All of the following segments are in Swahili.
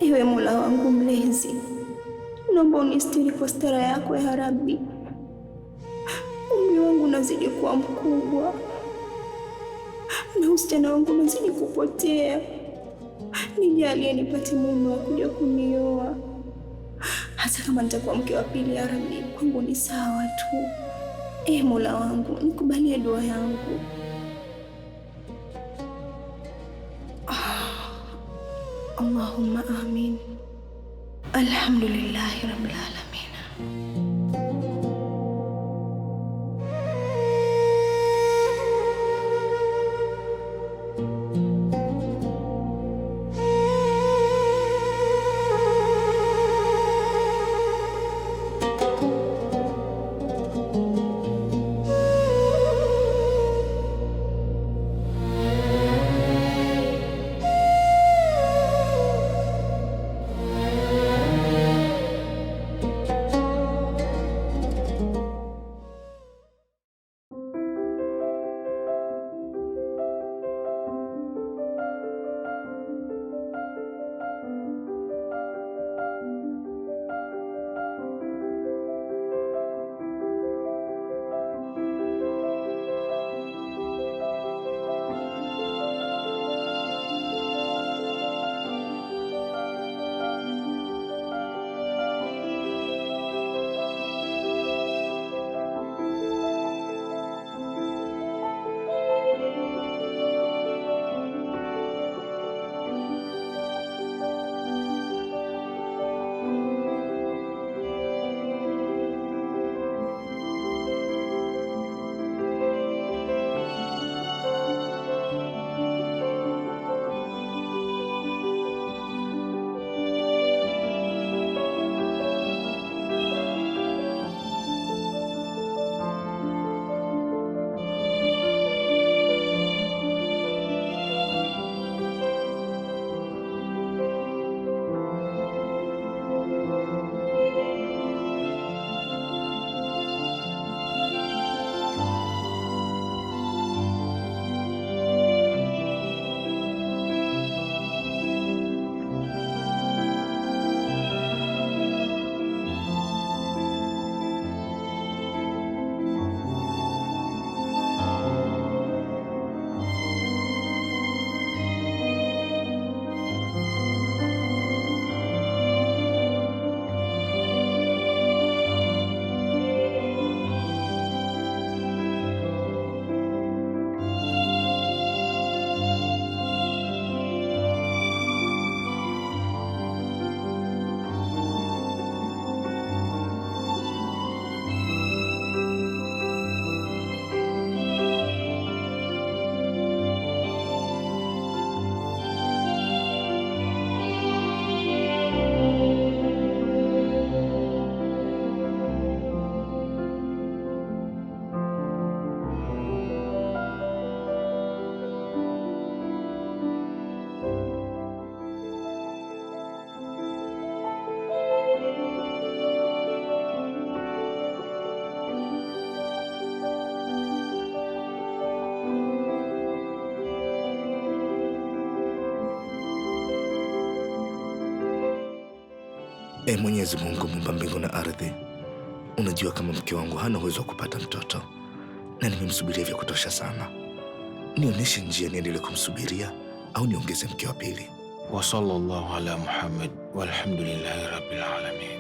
Ewe Mola wangu mlezi, naomba unistiri kwa stara yako ya Rabbi. Umri wangu unazidi kuwa mkubwa na usichana wangu unazidi kupotea. Nijalie nipate mume wa kuja kunioa. Hata kama nitakuwa mke wa pili ya Rabbi, kwangu ni sawa tu. Mola wangu, nikubalie dua yangu. Allahumma amin. Alhamdulillahi rabbil alamin. Mwenyezi Mungu muumba mbingu na ardhi, unajua kama mke wangu hana uwezo wa kupata mtoto na nimemsubiria vya kutosha sana. Nionyeshe njia niendelee kumsubiria au niongeze mke wa pili. Wa sallallahu ala Muhammad walhamdulillahi rabbil alamin.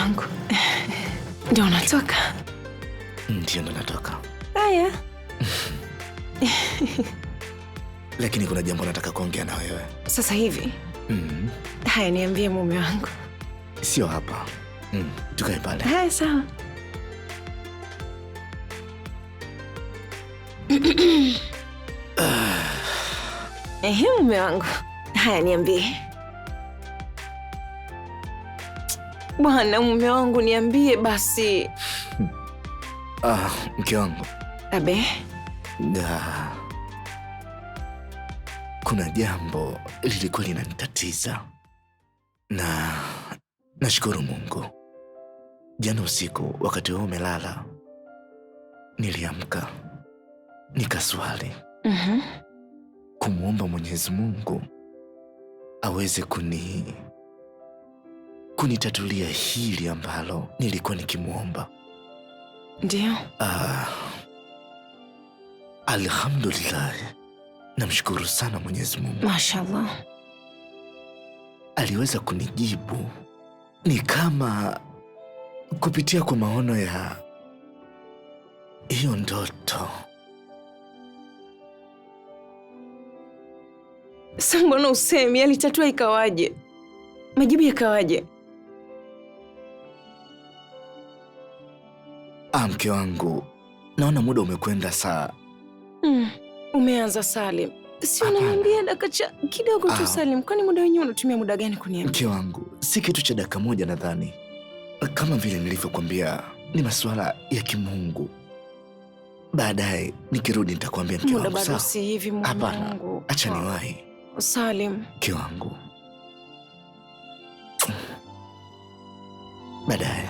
wangu. Ndio unatoka? Ndio ndo natoka. Haya. Lakini kuna jambo nataka kuongea na wewe. Sasa hivi? Haya, niambie mume wangu. Sio hapa. Tukae pale. Haya, sawa. Mume wangu. Haya, niambie. Bwana mume wangu, niambie basi. Mke wangu. Abe? Kuna jambo lilikuwa linanitatiza. Na nashukuru Mungu. Jana usiku wakati wewe umelala, niliamka nikaswali. Kumuomba Mwenyezi Mungu aweze kunitatulia hili ambalo nilikuwa nikimuomba. Ndio. Alhamdulillah. Namshukuru sana Mwenyezi Mungu. Mashallah. Aliweza kunijibu. Ni kama kupitia kwa maono ya hiyo ndoto. Sasa mbona usemi alitatua ikawaje? Majibu yakawaje? Mke wangu, naona muda umekwenda saa. Umeanza Salim. Si unaniambia dakika kidogo tu Salim. Kwani muda wenyewe unatumia muda gani kuniambia? Mke wangu, si kitu cha dakika moja nadhani. Kama vile nilivyokuambia, ni masuala ya kimungu. Baadaye nikirudi nitakwambia mke wangu. Muda bado si hivi mume wangu. Hapana, acha niwahi. Salim. Mke wangu. Baadaye.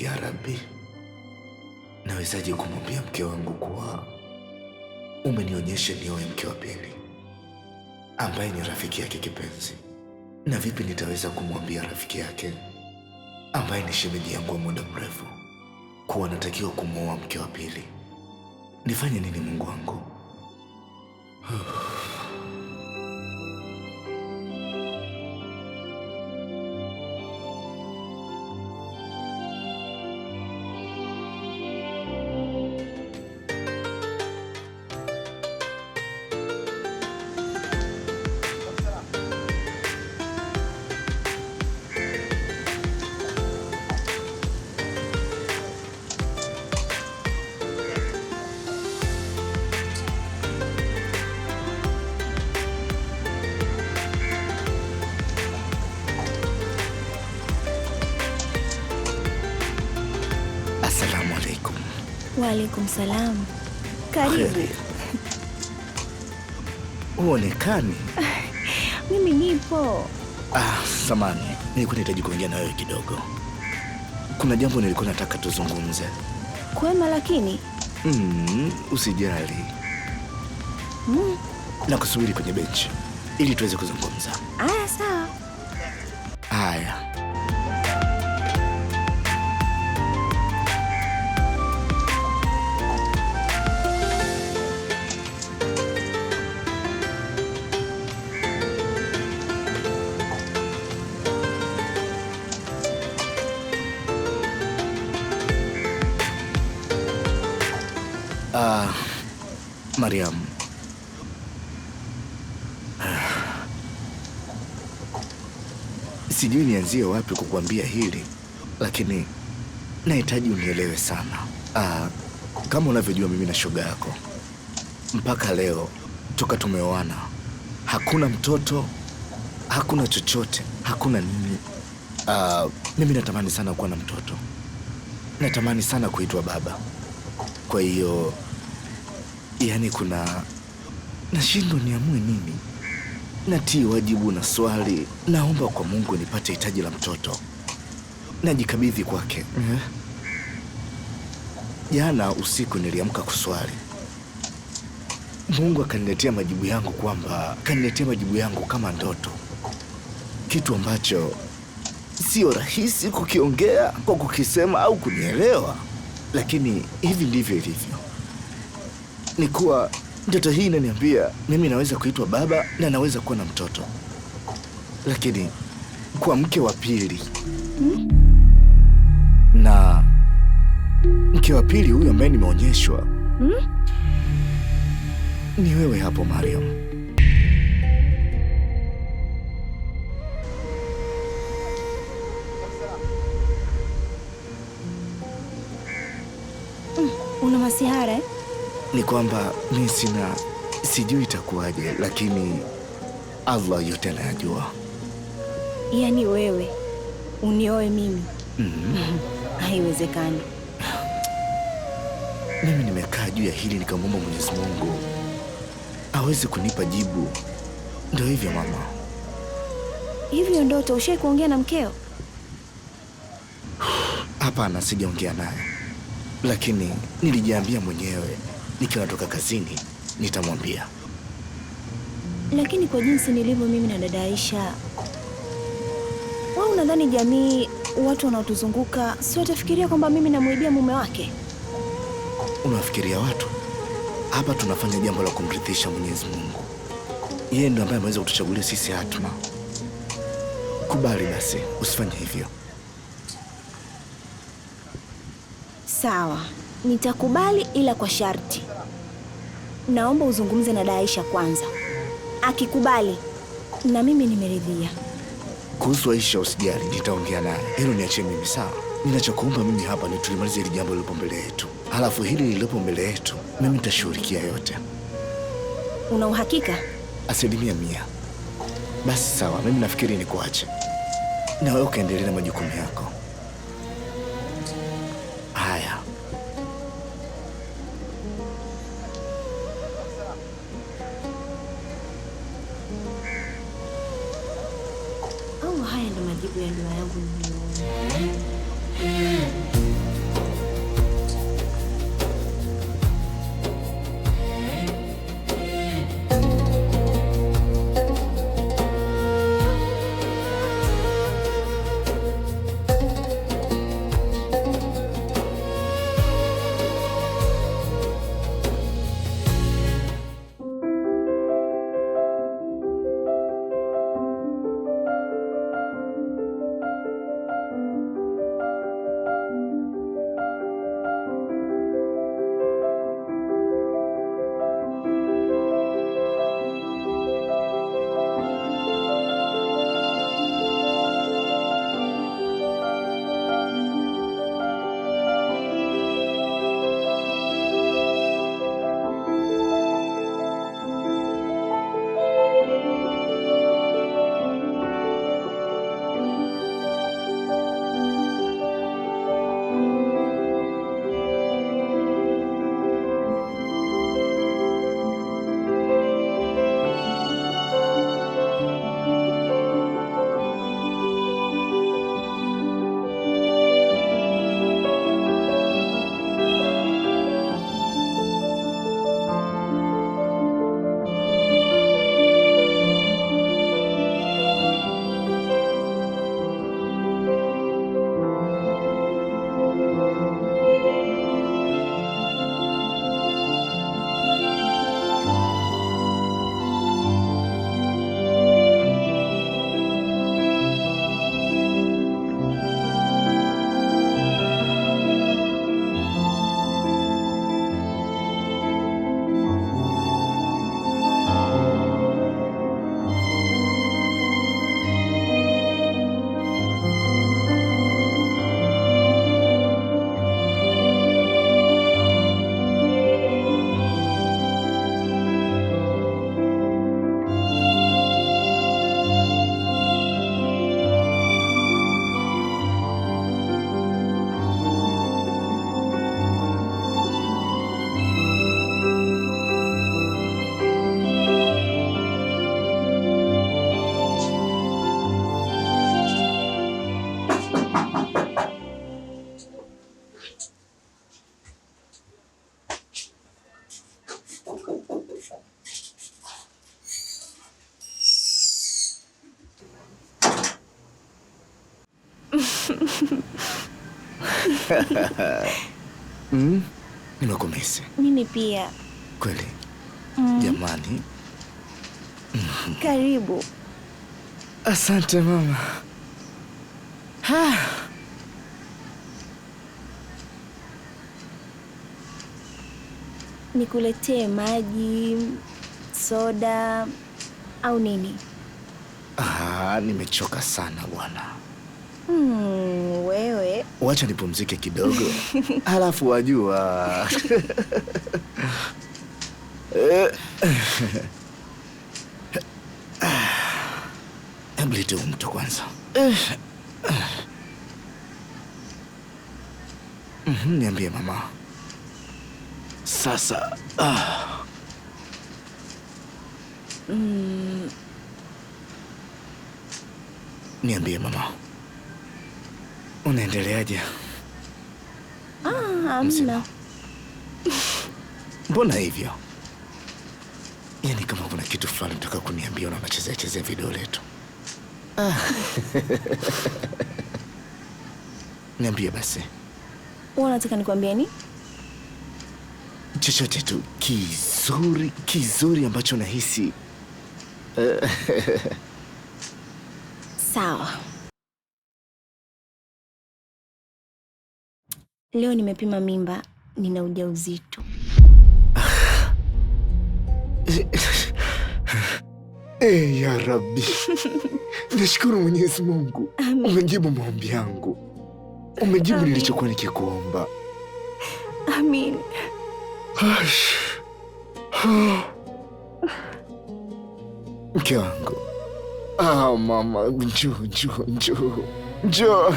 Ya Rabbi, nawezaje kumwambia mke wangu kuwa umenionyesha nioe mke wa pili ambaye ni rafiki yake kipenzi? Na vipi nitaweza kumwambia rafiki yake ambaye ni shemeji yangu wa muda mrefu kuwa natakiwa kumwoa mke wa pili? Nifanye nini Mungu wangu? Assalamu alaikum. Wa alaikum salam. Karibu. Uonekani. Mimi nipo. Samani, nilikuwa nahitaji kuongea na wewe kidogo. Kuna jambo nilikuwa nataka tuzungumze. Kwema lakini? Usijali. Nakusubiri kwenye benchi ili tuweze kuzungumza. Aya, sawa. Haya. Mariam, sijui nianzie wapi kukuambia hili, lakini nahitaji unielewe sana. Kama unavyojua mimi na shoga yako, mpaka leo toka tumeoana hakuna mtoto, hakuna chochote, hakuna nini. Mimi natamani sana kuwa na mtoto, natamani sana kuitwa baba. Kwa hiyo yani nashindwa niamue nini. Natii wajibu na swali, naomba kwa Mungu nipate hitaji la mtoto, najikabidhi kwake. Jana usiku niliamka kuswali, Mungu kaniletea majibu yangu kama ndoto. kitu ambacho sio rahisi kukiongea kwa kukisema au kunielewa, lakini hivi ndivyo ilivyo. Ni kuwa ndoto hii inaniambia mimi naweza kuitwa baba na naweza kuwa na mtoto, lakini kwa mke wa pili. Na mke wa pili huyu ambaye nimeonyeshwa ni wewe hapo, Mariam. Una masihara eh? Ni kwamba mimi sijui itakuwaje, lakini Allah yote anayajua. Yaani wewe unioe mimi? Haiwezekani. Mimi nimekaa juu ya hili nikamwomba Mwenyezi Mungu aweze kunipa jibu. Ndio hivyo mama. Hivyo ndoto ushai kuongea na mkeo? Hapana, sijaongea naye, lakini nilijiambia mwenyewe nikiwa natoka kazini nitamwambia. Lakini kwa jinsi nilivyo mimi na dada Aisha, wewe unadhani jamii, watu wanaotuzunguka si watafikiria kwamba mimi namwibia mume wake? Unawafikiria watu? Hapa tunafanya jambo la kumridhisha Mwenyezi Mungu. Yeye ndiye ambaye ameweza kutuchagulia sisi hatma. Kubali basi, usifanye hivyo. Sawa, nitakubali, ila kwa sharti. Naomba uzungumze na Daisha kwanza. Akikubali, na mimi nimeridhia. Kuhusu Aisha usijali, nitaongea naye. Hilo niachie mimi, sawa? Ninachokuomba mimi hapa ni tulimalize hili jambo lililopo mbele yetu. Halafu hili lililopo mbele yetu, mimi nitashughulikia yote. Una uhakika? 100%. Basi sawa, mimi nafikiri nikuache na wewe ukaendelea na majukumu yako. Haya. Au haya ndo majibu ya ndoa yangu niliyoona. Nimekumisi. Mimi pia. Kweli? Jamani. Karibu. Asante mama. Nikuletee maji, soda au nini? Nimechoka sana bwana. Wewe. Wacha nipumzike kidogo. Halafu wajua. Lete mto kwanza. Niambie mama. Sasa niambie mama. Unaendeleaje? Hamna. Mbona hivyo? Yaani kama kuna kitu fulani nataka kuniambia na unachezea video letu. Niambie basi. Unataka nikwambie nini? Chochote tu kizuri ambacho nahisi. Sawa. Leo nimepima mimba, nina ujauzito. Ya Rabbi. Nashukuru Mwenyezi Mungu. Umejibu maombi yangu. Umejibu nilichokuwa nikikuomba. Amin. Mke wangu. Mama, njoo.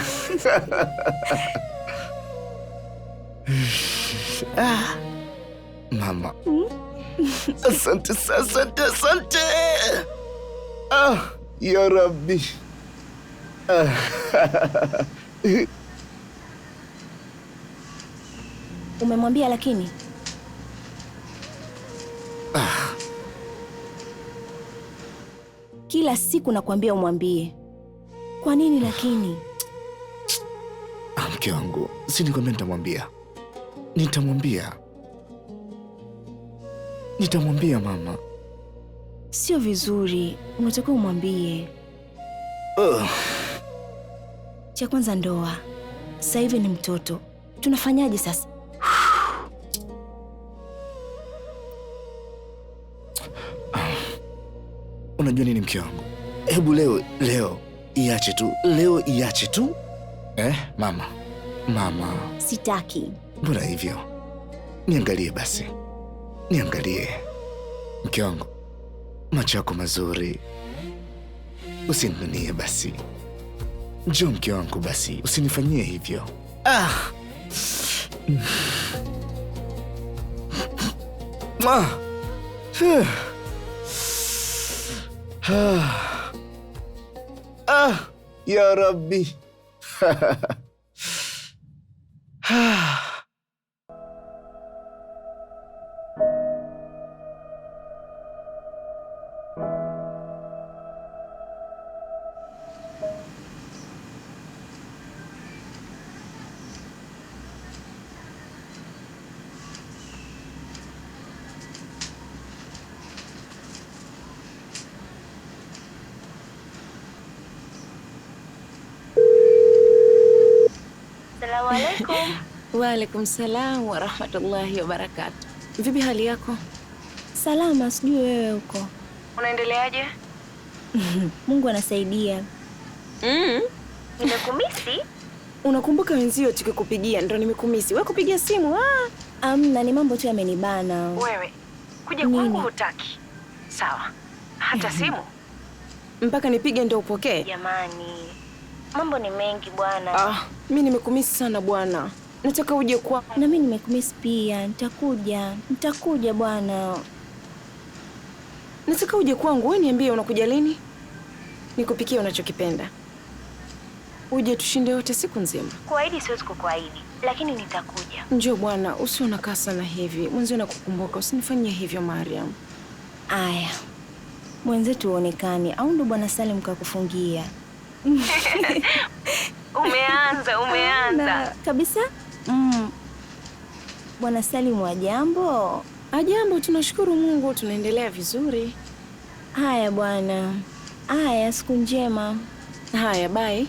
Mama. Asante. Ya Rabbi. Umemwambia lakini? Kila siku nakwambia umwambie. Kwa nini lakini? Mke wangu, si nikwambia nitamwambia mama. Sio vizuri, unatakiwa umwambie. Cha kwanza ndoa. Sasa hivi ni mtoto. Tunafanyaje sasa? Unajua nini mke wangu? Hebu leo iache tu. Mama. Sitaki. Mbona hivyo? Niangalie basi. Mke wangu. Macho yako mazuri. Usininunie basi. Njoo mke wangu basi, usinifanyie hivyo. Ya Rabbi. Assalamu alaikum. Wa alaikum salam wa rahmatullahi wa barakatuh. Vipi hali yako? Salama, sijui wewe huko. Unaendeleaje? Mungu anasaidia. Nimekumisi? Unakumbuka wenzio tukikupigia ndo nimekumisi. Wewe kupigia simu? Amna, ni mambo tu yamenibana. Wewe kuja kwangu hutaki. Sawa. Hata simu mpaka nipige ndo upokee. Jamani, mambo ni mengi bwana. Mimi nimekumisi sana bwana. Nataka uje kwangu. Na mimi nimekumisi pia. Nitakuja bwana. Nataka uje kwangu. Wewe niambie unakuja lini? Nikupikie unachokipenda. Uje tushinde wote siku nzima. Kuahidi siwezi kukuahidi, lakini nitakuja. Njoo bwana, usio nakaa sana hivi. Mwanzo nakukumbuka, usinifanyie hivyo Mariam. Aya. Mwenzetu uonekane au ndo bwana Salim kakufungia? Umeanza. Kabisa? Bwana Salim, wa jambo? Ajambo, tunashukuru Mungu, tunaendelea vizuri. Haya bwana. Haya, siku njema. Haya, bye.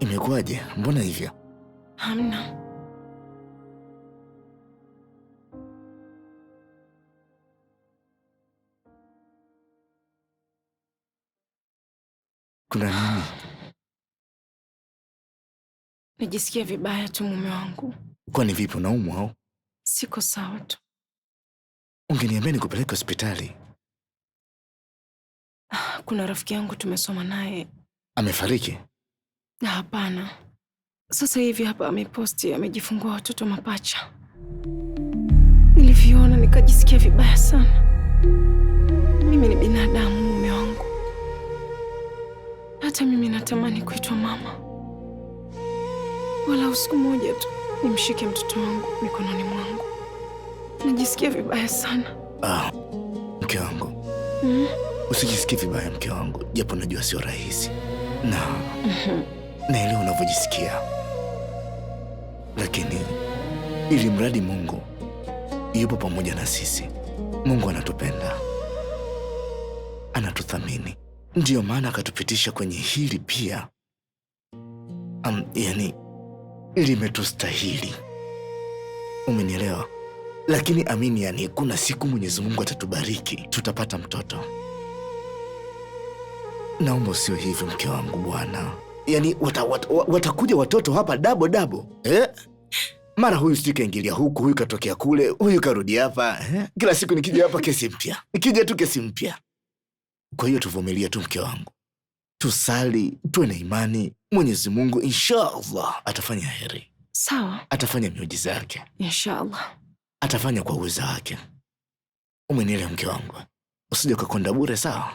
Imekuwaje? Mbona hivyo? Hamna. Kuna nini? Najisikia vibaya tu mume wangu. Kwani vipi, unaumwa au? Siko sawa tu. Ungeniambia nikupeleke hospitali. Kuna rafiki yangu tumesoma naye. Amefariki? Hapana. Sasa hivi hapa ameposti amejifungua watoto mapacha. Nilivyoona nikajisikia vibaya sana. Mimi ni binadamu mume wangu. Hata mimi natamani kuitwa mama. Wala usiku moja tu nimshike mtoto wangu mikononi mwangu. Najisikia vibaya sana. Mke wangu. Usijisikie vibaya mke wangu, japo najua sio rahisi. Naelewa unavyojisikia. Lakini ili mradi Mungu yupo pamoja na sisi. Mungu anatupenda. Anatuthamini. Ndiyo maana akatupitisha kwenye hili pia. Yani limetustahili. Umenielewa? Lakini amini, yani kuna siku Mwenyezi Mungu atatubariki, tutapata mtoto. Naomba usio hivyo mke wangu bwana. Yani watakuja watoto hapa dabo. Mara huyu sikaingilia huku, huyu katokea kule, huyu karudi hapa. Kila siku nikija hapa kesi mpya. Nikija tu kesi mpya. Kwa hiyo tuvumilie tu mke wangu. Tusali, tuwe na imani. Mwenyezi Mungu inshallah atafanya heri. Sawa. Atafanya miujiza yake. Inshallah. Atafanya kwa uwezo wake. Umenielewa mke wangu? Usije ukakonda bure, sawa?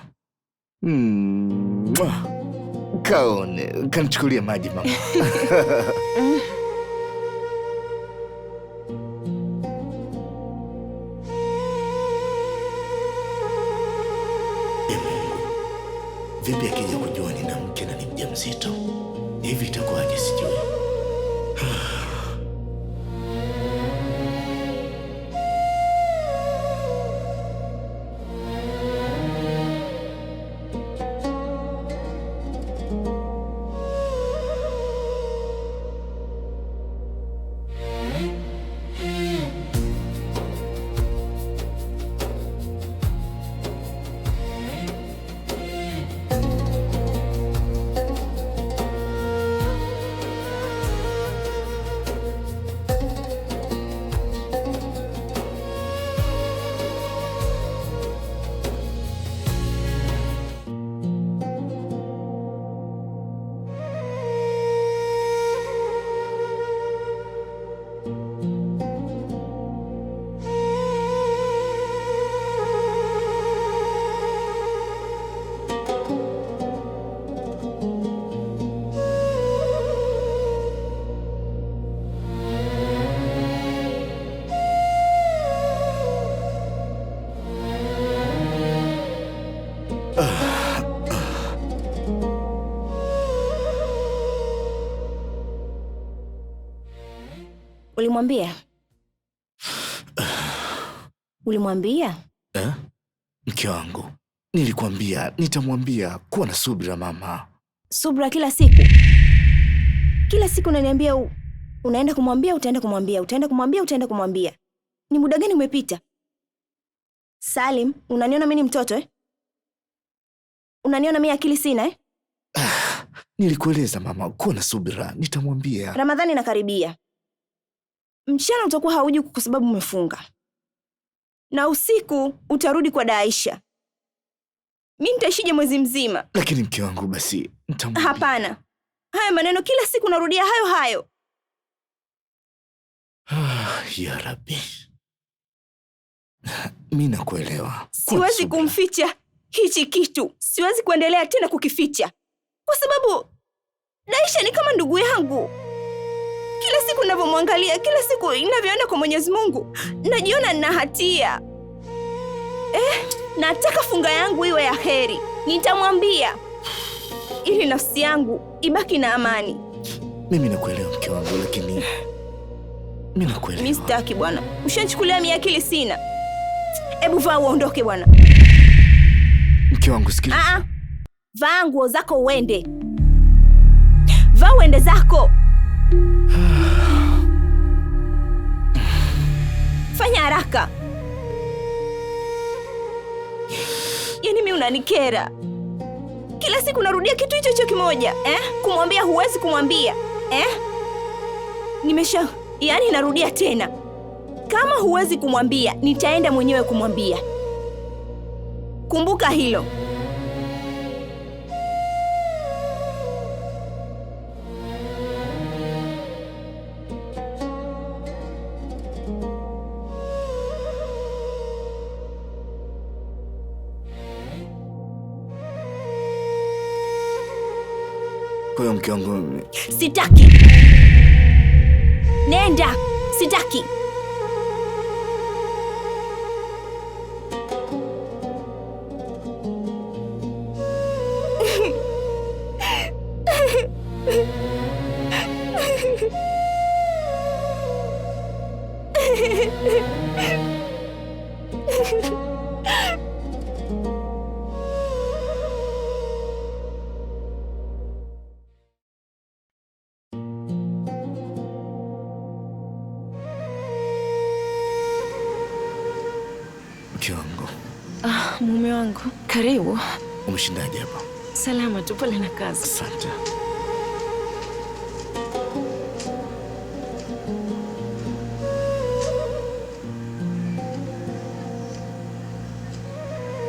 Kaone, kanichukulie maji mama. Vipi akija kujua nina mke na ni mjamzito? Hivi itakuwaje sijui. Ulimwambia? Ulimwambia? Mke wangu, nilikwambia nitamwambia. Kuwa na subira mama. Subira kila siku? Kila siku unaniambia unaenda kumwambia, utaenda kumwambia, utaenda kumwambia, utaenda kumwambia. Ni muda gani umepita? Salim, unaniona mimi ni mtoto Unaniona mimi akili sina Nilikueleza mama, kuwa na subira, nitamwambia. Ramadhani inakaribia. Mchana utakuwa hauji kwa sababu umefunga. Na usiku utarudi kwa Daisha. Mimi nitaishije mwezi mzima? Lakini mke wangu basi, nitamwambia. Hapana. Haya maneno kila siku narudia hayo. Ya Rabbi. Mimi nakuelewa. Siwezi kumficha hichi kitu. Siwezi kuendelea tena kukificha. Kwa sababu Daisha ni kama ndugu yangu. Kila siku ninavyomwangalia, kila siku ninavyoona kwa Mwenyezi Mungu, najiona nina hatia. Nataka funga yangu iwe ya heri. Nitamwambia ili nafsi yangu ibaki na amani. Mimi nakuelewa mke wangu, lakini mimi nakuelewa. Mimi sitaki bwana. Ushanichukulia mimi akili sina. Hebu vaa uondoke bwana. Mke wangu sikiliza. Vaa nguo zako uende. Vaa uende zako. Fanya haraka. Yaani mimi unanikera. Kila siku narudia kitu hicho kimoja. Kumwambia huwezi kumwambia. Yaani narudia tena. Kama huwezi kumwambia, nitaenda mwenyewe kumwambia. Kumbuka hilo. Kwa hiyo mke wangu, sitaki. Nenda, sitaki. mke wangu. Mume wangu, karibu. Umeshindaje hapa? Salama tu, pole na kazi. Asante.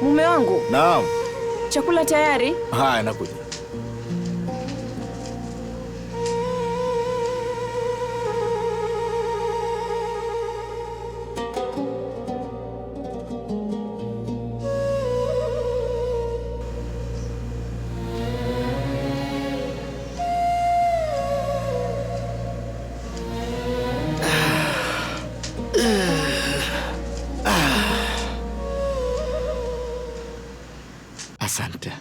Mume wangu. Naam. Chakula tayari? Haya, nakuja. Asante.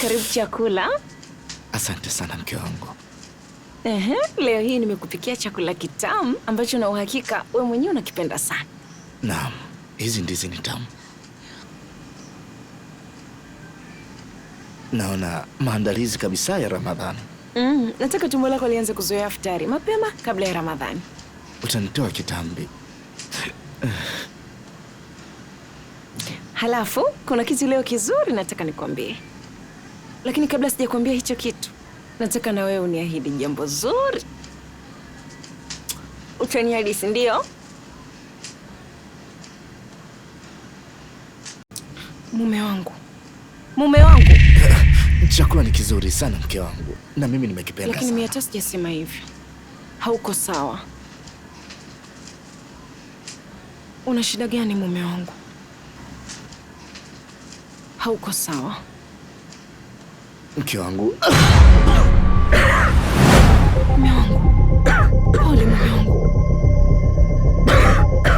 Karibu chakula. Asante sana mke wangu. Leo hii nimekupikia chakula kitamu ambacho na uhakika wewe mwenyewe unakipenda sana. Naam, hizi ndizi ni tamu. Naona maandalizi kabisa ya Ramadhani. Nataka tumbo lako lianze kuzoea iftari mapema kabla ya Ramadhani. Utanitoa kitambi. Halafu kuna kitu leo kizuri nataka nikwambie. Lakini kabla sijakwambia hicho kitu, nataka na wewe uniahidi jambo zuri. Utaniahidi, si ndio? Mume wangu. Mume wangu. Chakula ni kizuri sana mke wangu, na mimi nimekipenda sana. Lakini mimi hata sijasema hivyo. Hauko sawa. Una shida gani mume wangu? Hauko sawa. Mke wangu. Mume wangu. Pole mume wangu.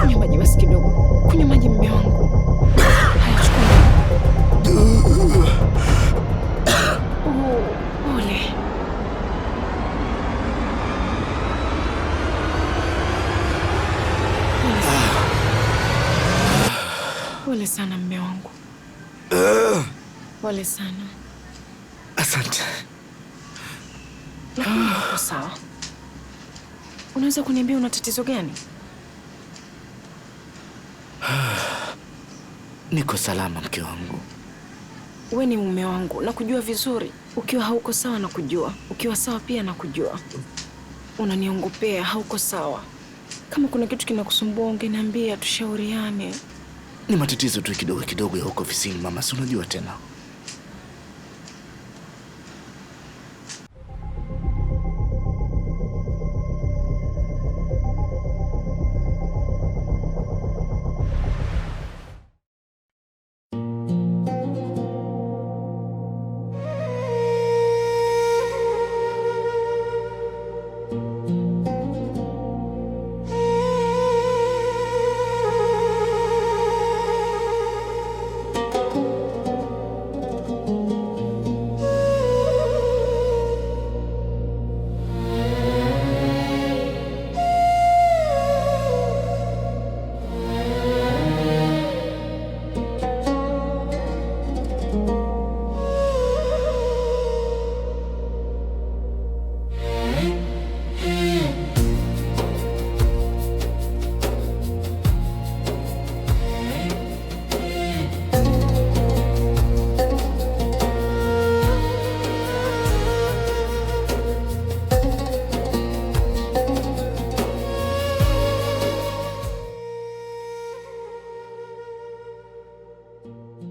Kunywa maji basi kidogo. Kunywa maji mume wangu. Haya, chukua. Pole. Pole sana mume wangu. Pole sana. Asante. Lakini uko sawa. Unaweza kuniambia una tatizo gani? Niko salama mke wangu. We ni mume wangu, nakujua vizuri. Ukiwa hauko sawa nakujua, ukiwa sawa pia nakujua. Unaniongopea, hauko sawa. Kama kuna kitu kinakusumbua ungeniambia, tushauriane. Ni matatizo tu kidogo kidogo ya huko ofisini mama, si unajua tena.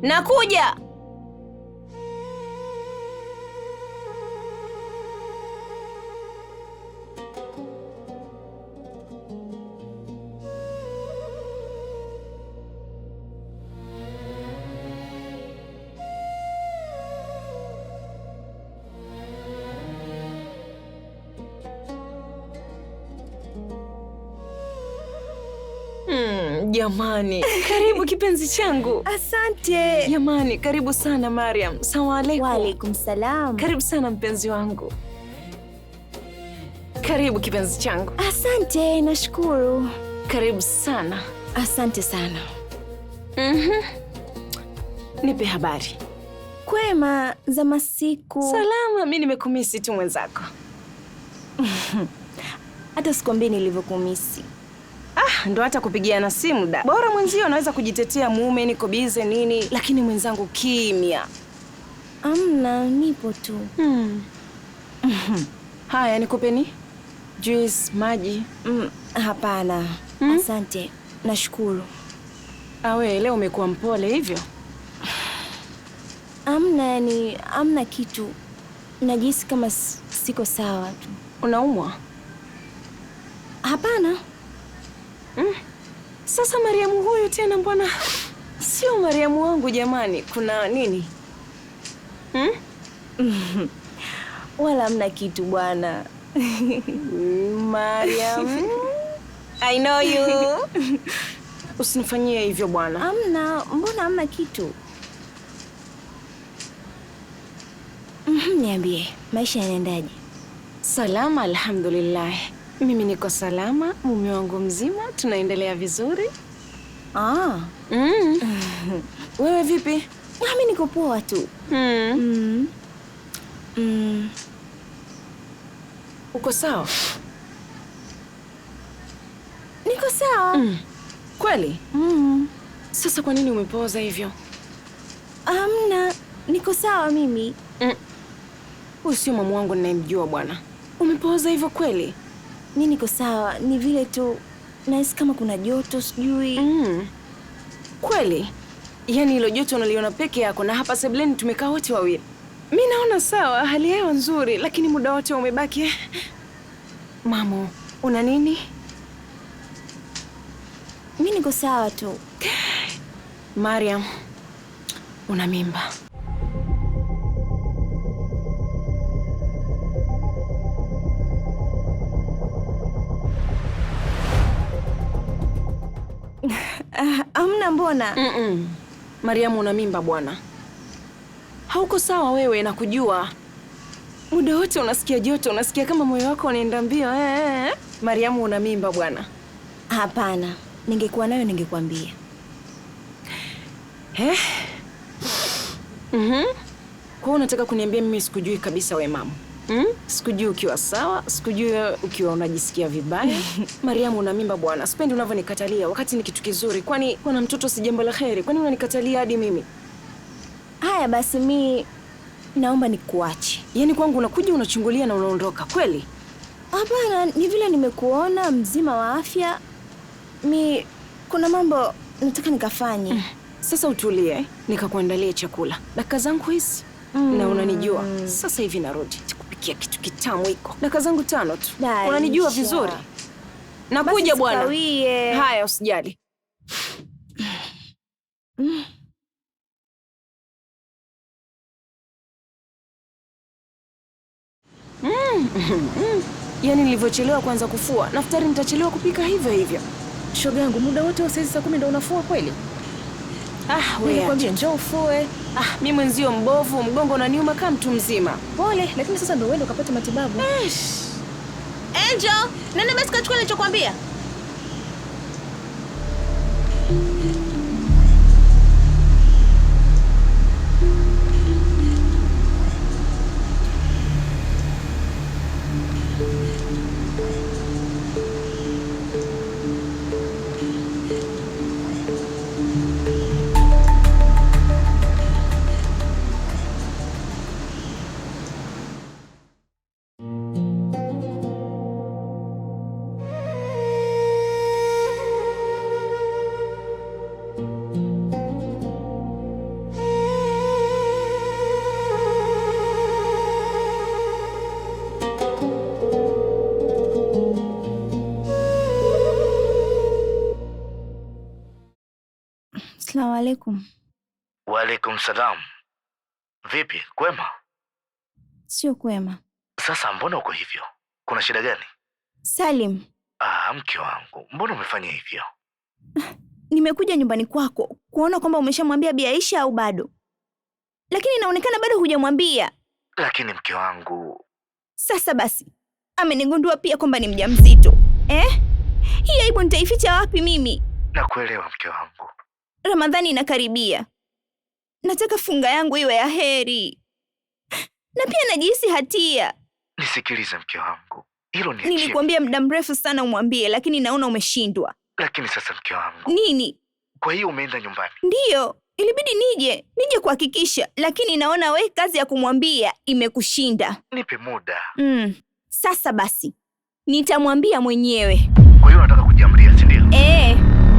Nakuja. Jamani, karibu kipenzi changu. Asante. Jamani, karibu sana Mariam. Salamu alaykum. Wa alaykum salam. Karibu sana mpenzi wangu. Karibu kipenzi changu. Asante, nashukuru. Karibu sana. Asante sana. Nipe habari. Kwema za masiku. Salama, mimi nimekumisi tu mwenzako. Hata sikwambii nilivyokumisi. Ndo hata kupigiana simu da. Bora mwenzio anaweza kujitetea mume niko bize nini, lakini mwenzangu kimya. Amna, nipo tu. Haya, nikupeni juice, maji? Hapana. Asante, nashukuru. Awe, leo umekuwa mpole hivyo? Amna kitu. Najisi kama siko sawa tu. Unaumwa? Hapana. Sasa Mariamu huyu tena mbona sio Mariamu wangu jamani? Kuna nini? Wala hamna kitu bwana. Mariam, I know you. Usinifanyie hivyo bwana. Mbona hamna kitu? Niambie, maisha yanaendaje? Salama, alhamdulillah. Mimi niko salama, mume wangu mzima, tunaendelea vizuri. Wewe vipi? Mimi niko poa tu. Uko sawa? Niko sawa. Kweli? Sasa kwa nini umepoza hivyo? Amna, niko sawa mimi. Huyu sio mama wangu ninayemjua bwana. Umepoza hivyo kweli? Mimi niko sawa, ni vile tu nahisi kama kuna joto sijui. Kweli? Yaani hilo joto unaliona peke yako na hapa sebuleni tumekaa wote wawili. Mimi naona sawa, hali yao nzuri, lakini muda wote umebaki. Mamo, una nini? Mimi niko sawa tu. Mariam, una mimba. Amna mbona? Mariamu, una mimba bwana. Hauko sawa wewe, nakujua. Muda wote unasikia joto, unasikia kama moyo wako unaenda mbio. Mariamu, una mimba bwana. Hapana, ningekuwa nayo ningekwambia. Kwa unataka kuniambia mimi sikujui kabisa we mama? Sikujui ukiwa sawa, sikujui ukiwa unajisikia vibaya. Mariamu, una mimba bwana. Sipendi unavyonikatalia wakati ni kitu kizuri. Kwani kuna mtoto si jambo la kheri? Kwani unanikatalia hadi mimi? Haya basi, mi naomba nikuache. Yaani kwangu unakuja unachungulia na unaondoka kweli? Hapana, ni vile nimekuona mzima wa afya. Mi kuna mambo nataka nikafanye. Sasa utulie, nikakuandalia chakula. Dakika zangu hizi. Na unanijua. Sasa hivi narudi. Kupikia kitu kitamu hiko. Dakika zangu 5 tu. Unanijua vizuri. Nakuja bwana. Haya, usijali. Yaani nilivyochelewa kwanza kufua, nafikiri nitachelewa kupika hivyo hivyo. Shoga yangu, muda wote wa saa 10 ndio unafua kweli? Wewe nikwambie njoo ufue. Mimi mwenzio mbovu, mgongo unaniuma kama mtu mzima. Pole, lakini sasa ndio uende ukapata matibabu. Angel, nenda basi kachukua nilichokuambia. Asalamu alaikum. Waalaikum salam. Vipi, kwema? Sio kwema. Sasa mbona uko hivyo? Kuna shida gani? Salim. Mke wangu, mbona umefanya hivyo? Nimekuja nyumbani kwako kuona kwamba umeshamwambia Bi Aisha au bado. Lakini inaonekana bado hujamwambia. Lakini mke wangu... Sasa basi, amenigundua pia kwamba ni mjamzito. Hii aibu nitaificha wapi mimi? Nakuelewa mke wangu. Ramadhani inakaribia. Nataka funga yangu iwe ya heri. Na pia najihisi hatia. Nisikilize mke wangu. Hilo niachie. Nilikwambia muda mrefu sana umwambie, lakini naona umeshindwa. Lakini sasa mke wangu... Nini? Kwa hiyo umeenda nyumbani? Ndiyo, ilibidi nije kuhakikisha, lakini naona we kazi ya kumwambia imekushinda. Nipe muda. Sasa basi, nitamwambia mwenyewe. Kwa hiyo unataka kujiamlia, si ndio?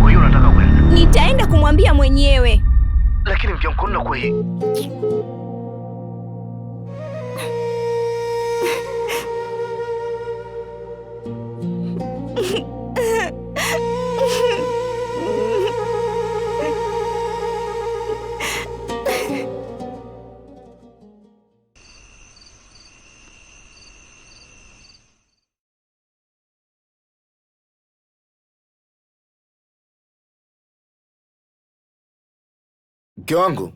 Kwa hiyo unataka kwenda? Nitaenda kumwambia mwenyewe. Lakini mke wangu na kwa hii... Mke wangu.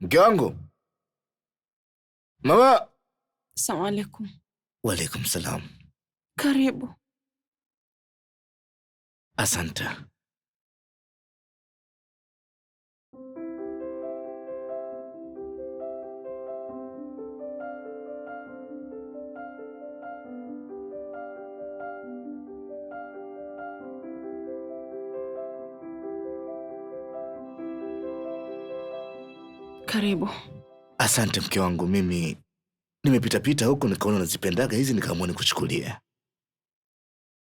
Mke wangu. Mama. Asalamu alaikum. Waalaikum salam. Karibu. Asante. Karibu. Asante mke wangu, mimi nimepita huko nikaona nazipendaga hizi nikaamua nikuchukulie.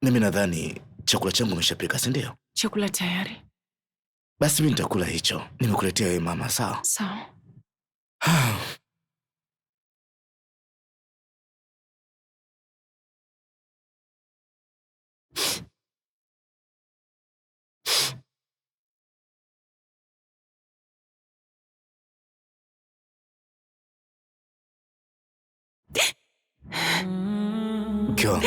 Mimi nadhani chakula changu umeshapika, si ndio? Chakula tayari. Basi mimi nitakula hicho. Nimekuletea wewe mama, sawa? Sawa. Mke wangu,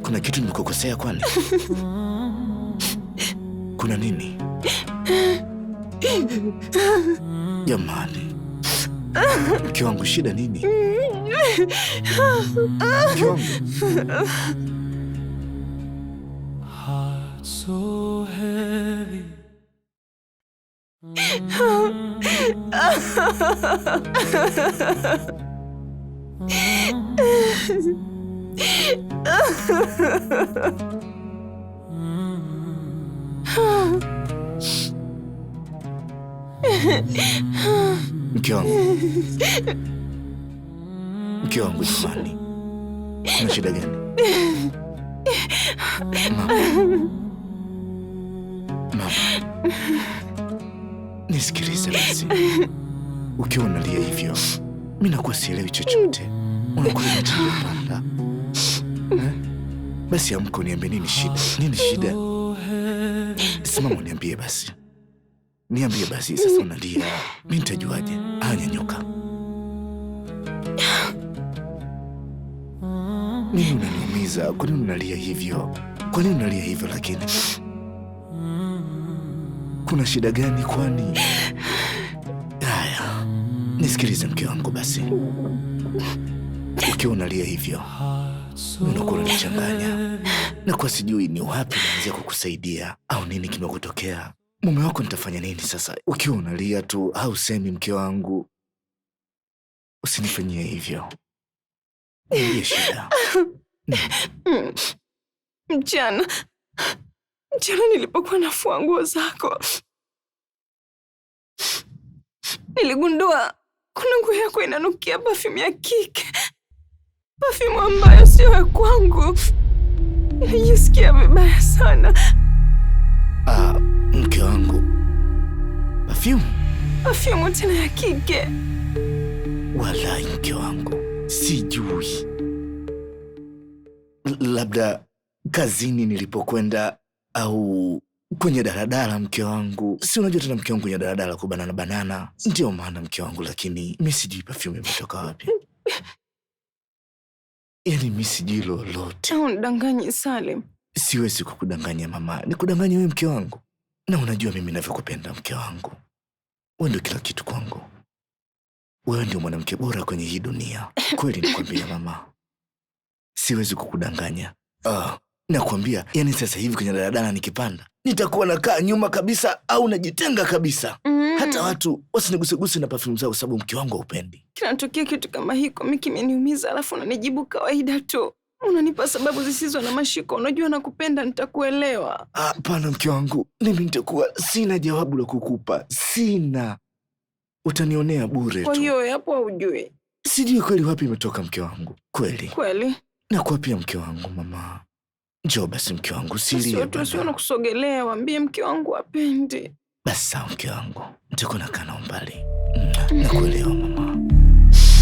kuna kitu nimekukosea kwani? Kuna nini? Jamani, mke wangu, shida nini? Mke wangu. Heart so heavy. Mke wangu, mke wangu jamani, kuna shida gani? Mama, nisikilize basi. Ukiwa unalia hivyo, mimi nakuwa sielewi chochote. Unakuwa unachopanda. Basi amka uniambie nini shida? Nini shida? Simama uniambie basi. Niambie basi, sasa unalia. Mimi nitajuaje? Nyanyuka. Nini unaniumiza? Kwa nini unalia hivyo? Kwa nini unalia hivyo lakini? Kuna shida gani kwani? Haya, nisikilize mke wangu basi. Ukiwa unalia hivyo, unakuwa unanichanganya. Na kwa sijui ni wapi naanzia kukusaidia au nini kimekutokea. Mume wako nitafanya nini sasa? Ukiwa unalia tu au semi mke wangu. Usinifanyie hivyo. Niambie shida. Mchana nilipokuwa nafua nguo zako, niligundua kuna nguo yako inanukia perfume ya kike, perfume ambayo sio ya kwangu. Nilijisikia vibaya sana. Mke wangu, perfume tena ya kike? Walai mke wangu, sijui. Labda kazini nilipokwenda au kwenye daladala mke wangu. Si unajua tena mke wangu kwenye daladala kubanana banana. Ndio maana mke wangu, lakini mimi sijui perfume imetoka wapi. Yaani mimi sijui lolote. Unidanganye Salim. Siwezi kukudanganya mama. Nikudanganya wewe mke wangu? Na unajua mimi ninavyokupenda mke wangu. Wewe ndio kila kitu kwangu. Wewe ndio mwanamke bora kwenye hii dunia. Kweli nakwambia mama. Siwezi kukudanganya. Nakwambia, yani sasa hivi kwenye daladala nikipanda, nitakuwa nakaa nyuma kabisa au najitenga kabisa. Hata watu wasiniguseguse na perfume zao sababu mke wangu haupendi. Kinatokea kitu kama hiko, mimi kimeniumiza, alafu unanijibu kawaida tu. Unanipa sababu zisizo na mashiko. Unajua nakupenda, nitakuelewa. Hapana mke wangu, mimi nitakuwa sina jawabu la kukupa. Sina. Utanionea bure tu. Kwa hiyo hapo hujui. Sijui kweli wapi imetoka mke wangu. Kweli. Na kwa pia mke wangu mama. Njoo basi mke wangu, silia bana. Sio nakusogelea, waambie mke wangu apendi. Basi sawa mke wangu. Nitakuwa nakaa na umbali. Nakuelewa mama.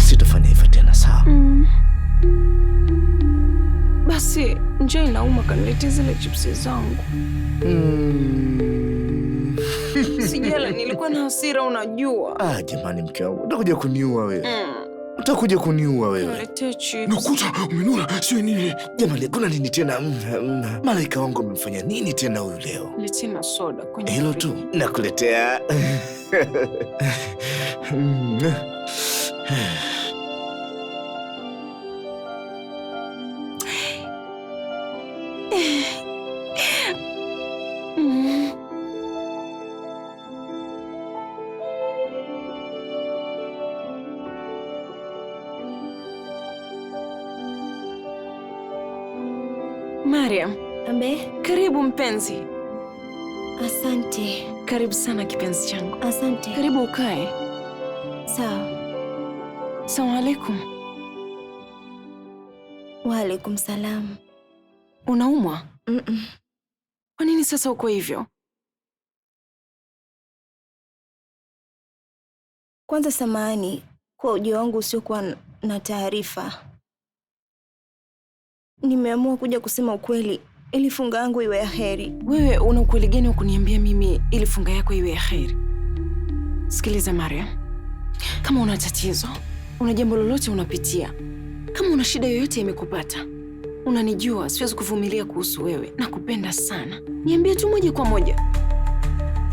Sitafanya hivyo tena, sawa? Basi njaa inauma, kaniletea zile chipsi zangu. Sijala, nilikuwa na hasira unajua. Jamani mke wangu, utakuja kuniua wewe. Utakuja kuniua wewe. Niletee chips. Nakuta umenuna, sio nini? Jamani, kuna nini tena? Malaika wangu amemfanya nini tena huyu leo? Niletee na soda kwenye hilo tu nakuletea. Mariam. Ambe? Karibu mpenzi. Asante. Karibu sana kipenzi changu. Asante. Karibu ukae. Sawa. Assalamu alaikum. Wa alaikum salam. Unaumwa? Kwa nini sasa uko hivyo? Kwanza samahani kwa ujio wangu usiokuwa na taarifa. Nimeamua kuja kusema ukweli ili funga yangu iwe ya heri. Wewe una ukweli gani wa kuniambia mimi ili funga yako iwe ya heri? Sikiliza Mariam. Kama una tatizo, una jambo lolote unapitia, kama una shida yoyote imekupata, unanijua, siwezi kuvumilia kuhusu wewe. Nakupenda sana. Niambie tu moja kwa moja.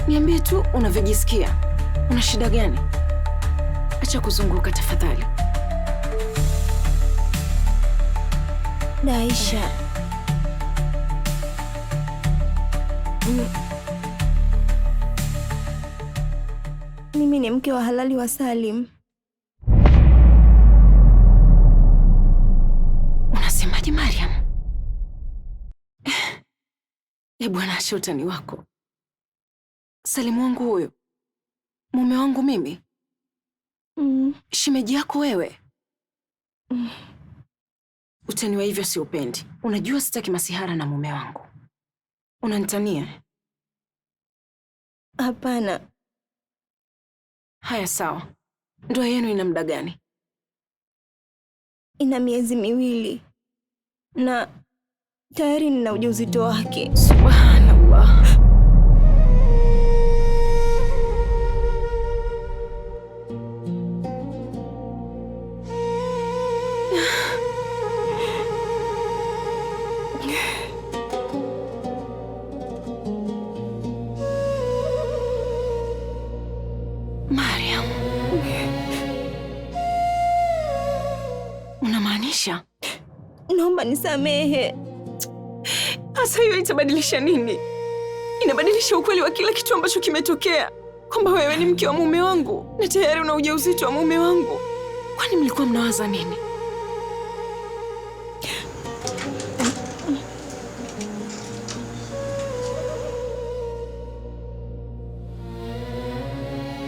Niambie tu unavyojisikia. Una shida gani? Acha kuzunguka tafadhali. Aisha. mke wa halali wa Salim. Unasemaje Mariam? Bwana acha utani wako. Salim wangu huyo, mume wangu mimi? Shemeji yako wewe? Utani wa hivyo si upendi. Unajua sitaki masihara na mume wangu. Unanitania? Hapana. Haya sawa. Ndoa yenu ina muda gani? Ina miezi 2 na tayari nina ujauzito wake. Subhanallah. Mariam. Unamaanisha? Naomba nisamehe. Sasa hiyo itabadilisha nini? Inabadilisha ukweli wa kila kitu ambacho kimetokea, kwamba wewe ni mke wa mume wangu na tayari una ujauzito wa mume wangu. Kwani mlikuwa mnawaza nini?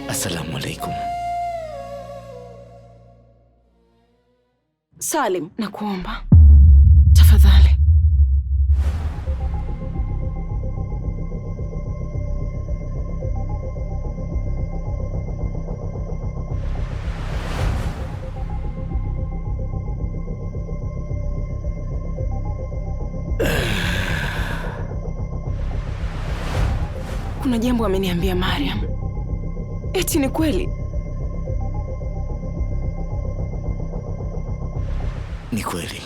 Assalamu alaikum. Salim, nakuomba tafadhali. Kuna jambo ameniambia Mariam. Eti ni kweli? Ni kweli.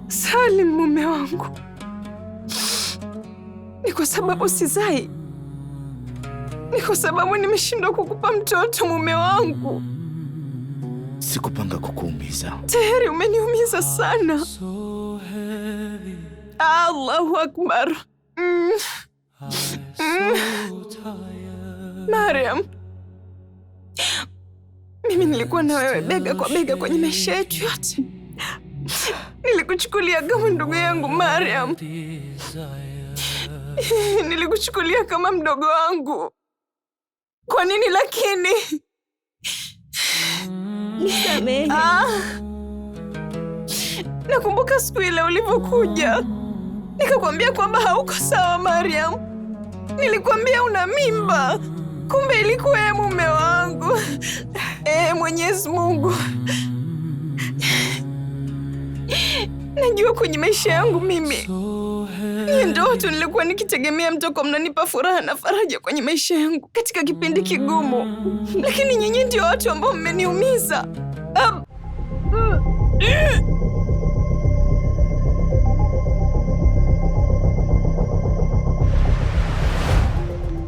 Salim mume wangu, ni kwa sababu sizai? Ni kwa sababu nimeshindwa kukupa mtoto mume wangu? Sikupanga kukuumiza. Tayari umeniumiza sana. Allahu Akbar. Mariam, mimi nilikuwa na wewe bega kwa bega kwenye maisha yetu yote. Nilikuchukulia kama ndugu yangu Mariam. Nilikuchukulia kama mdogo wangu. Kwa nini lakini? Nisamehe. Nakumbuka siku ile ulivyokuja nikakwambia kwamba hauko sawa Mariam. Nilikwambia una mimba, kumbe ilikuwa ya mume wangu. Mwenyezi Mungu, najua kwenye maisha yangu mimi ni ndoto nilikuwa nikitegemea mtoko mnanipa furaha na faraja kwenye maisha yangu katika kipindi kigumu, lakini nyinyi ndio watu ambao mmeniumiza.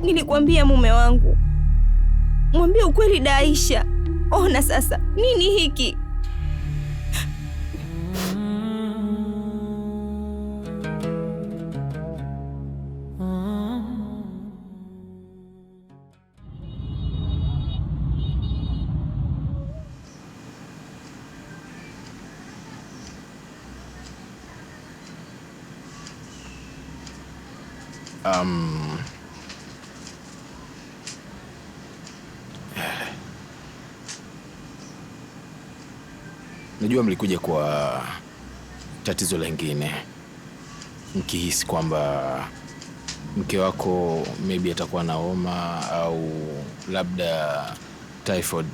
Nilikwambia mume wangu, mwambie ukweli Daisha. Ona sasa, nini hiki? Najua mlikuja kwa tatizo lingine, mkihisi kwamba mke wako maybe atakuwa na homa au labda typhoid,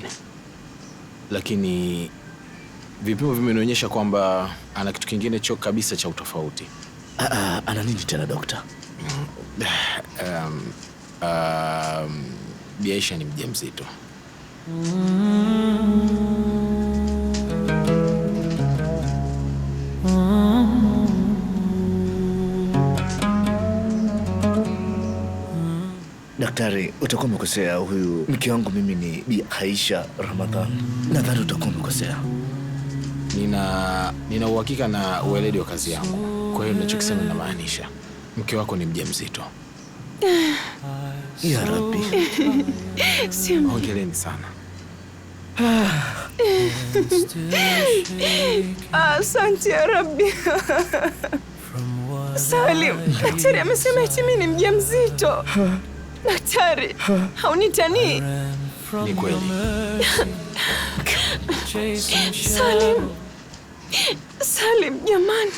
lakini vipimo vimenionyesha kwamba ana kitu kingine kabisa cha utofauti. Ana nini tena dokta? Bi Aisha ni mjamzito. Daktari, utakuwa umekosea. Huyu mke wangu mimi ni Bi Aisha Ramadhan. Nadhani utakuwa umekosea. Nina uhakika na ueledi wa kazi yangu, kwa hiyo ninachokisema namaanisha. Mke wako ni mjamzito. Ya Rabbi. Hongereni sana. Asante ya Rabbi. Salim, daktari amesema eti mimi ni mjamzito. Daktari, haunitanii? Ni kweli. Salim, jamani.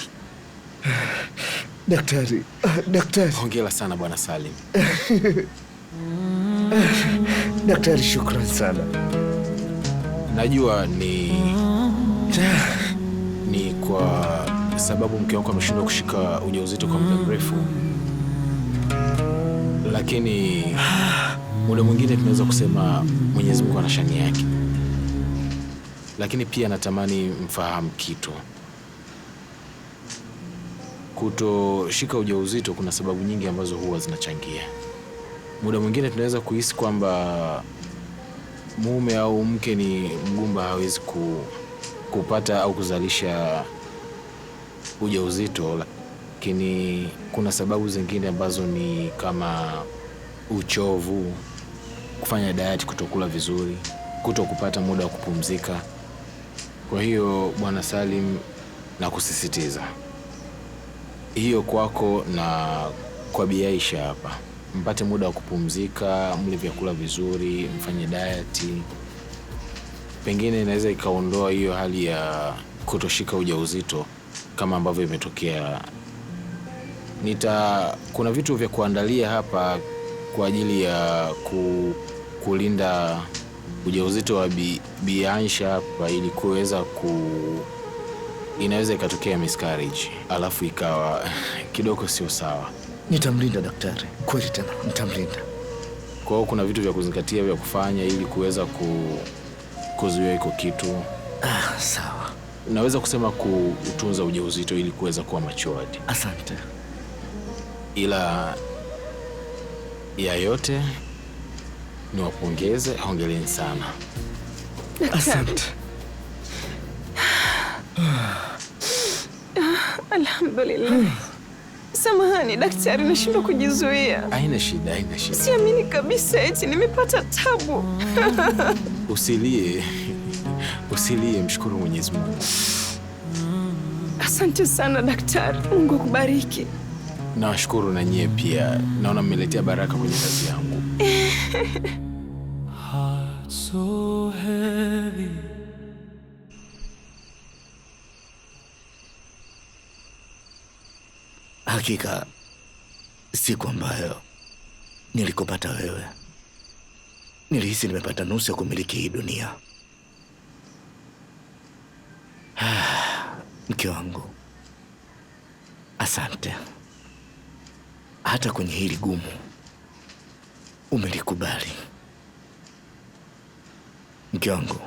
Daktari. Hongera sana Bwana Salim. Daktari, shukrani sana. Najua ni kwa sababu mke wako ameshindwa kushika ujauzito kwa muda mrefu, lakini muda mwingine tunaweza kusema Mwenyezi Mungu ana shani yake, lakini pia natamani mfahamu kitu. Kutoshika ujauzito kuna sababu nyingi ambazo huwa zinachangia. Muda mwingine tunaweza kuhisi kwamba mume au mke ni mgumba, hawezi kupata au kuzalisha ujauzito, lakini kuna sababu zingine ambazo ni kama uchovu, kufanya diet, kutokula vizuri, kutokupata muda wa kupumzika. Kwa hiyo Bwana Salim, na kusisitiza hiyo kwako na kwa Bi Aisha hapa, mpate muda wa kupumzika, mle vyakula vizuri, mfanye diet. Pengine inaweza ikaondoa hiyo hali ya kutoshika ujauzito kama ambavyo imetokea. Kuna vitu vya kuandalia hapa kwa ajili ya kulinda ujauzito wa Bi Aisha hapa, ili kuweza inaweza ikatokea miscarriage alafu ikawa kidogo sio sawa. Nitamlinda daktari, kweli tena nitamlinda. Kwa hiyo kuna vitu vya kuzingatia vya kufanya ili kuweza kuzuia iko kitu. Sawa. Naweza kusema kuutunza ujauzito ili kuweza kuwa matured. Asante. Ila ya yote niwapongeze, hongereni sana. Asante. Alhamdulillah. Samahani daktari, nashindwa kujizuia. Haina shida. Siamini kabisa eti nimepata tabu. Usilie, mshukuru Mwenyezi Mungu. Asante sana daktari, Mungu akubariki. Nawashukuru na nyie pia, naona mmeletea baraka kwenye kazi yangu. So heavy. Hakika siku ambayo nilikupata wewe, nilihisi nimepata nusu ya kumiliki hii dunia. Mke wangu, asante. Hata kwenye hili gumu umelikubali. Mke wangu,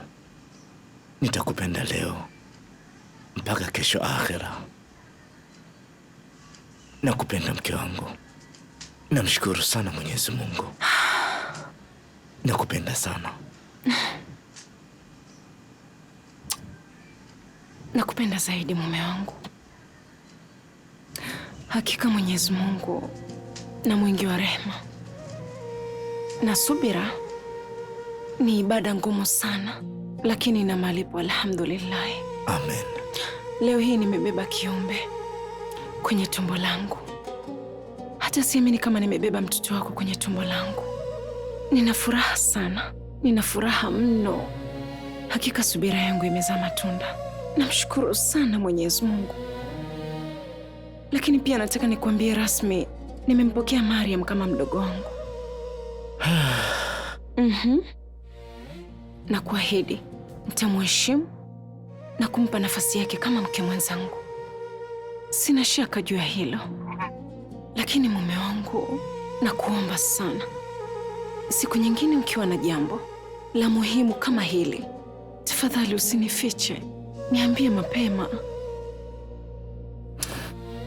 nitakupenda leo mpaka kesho akhera. Nakupenda mke wangu. Namshukuru sana Mwenyezi Mungu. Nakupenda sana. Nakupenda zaidi mume wangu. Hakika Mwenyezi Mungu na mwingi wa rehema na subira ni ibada ngumu sana, lakini ina malipo, alhamdulillah. Amen. Leo hii nimebeba kiumbe kwenye tumbo langu. Hata siamini kama nimebeba mtoto wako kwenye tumbo langu. Nina furaha sana, nina furaha mno. Hakika subira yangu imezaa matunda. Namshukuru sana Mwenyezi Mungu. Lakini pia nataka nikuambie rasmi, nimempokea Mariam kama mdogo wangu. Na kuahidi nitamheshimu na kumpa nafasi yake kama mke mwenzangu. Sina shaka juu ya hilo. Lakini mume wangu, nakuomba sana, siku nyingine ukiwa na jambo la muhimu kama hili, tafadhali usinifiche, niambie mapema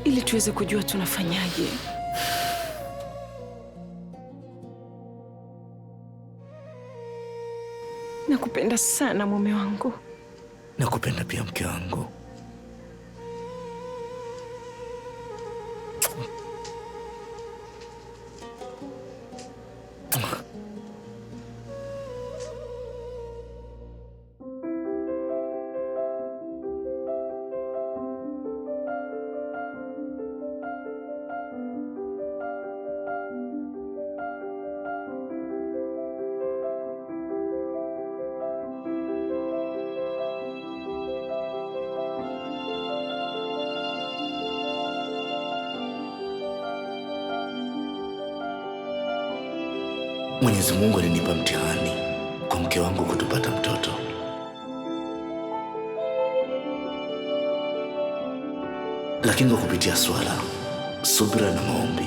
ili tuweze kujua tunafanyaje. Nakupenda sana mume wangu. Nakupenda pia mke wangu. Mwenyezi Mungu alinipa mtihani kwa mke wangu kutopata mtoto. Lakini kwa kupitia swala, subira na maombi,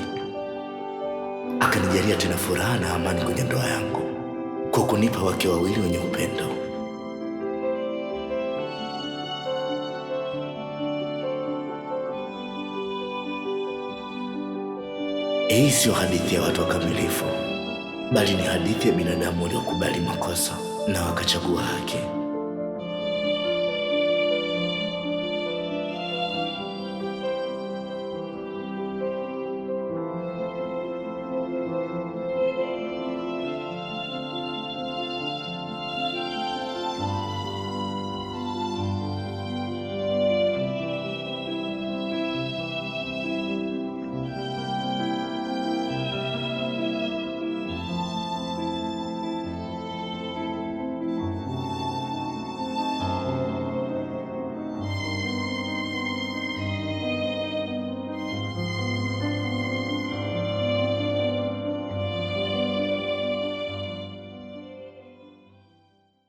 akanijalia tena furaha na amani kwenye ndoa yangu kwa kunipa wake wawili wenye upendo. Hii sio hadithi ya watu wakamilifu, bali ni hadithi ya binadamu waliokubali makosa na wakachagua haki.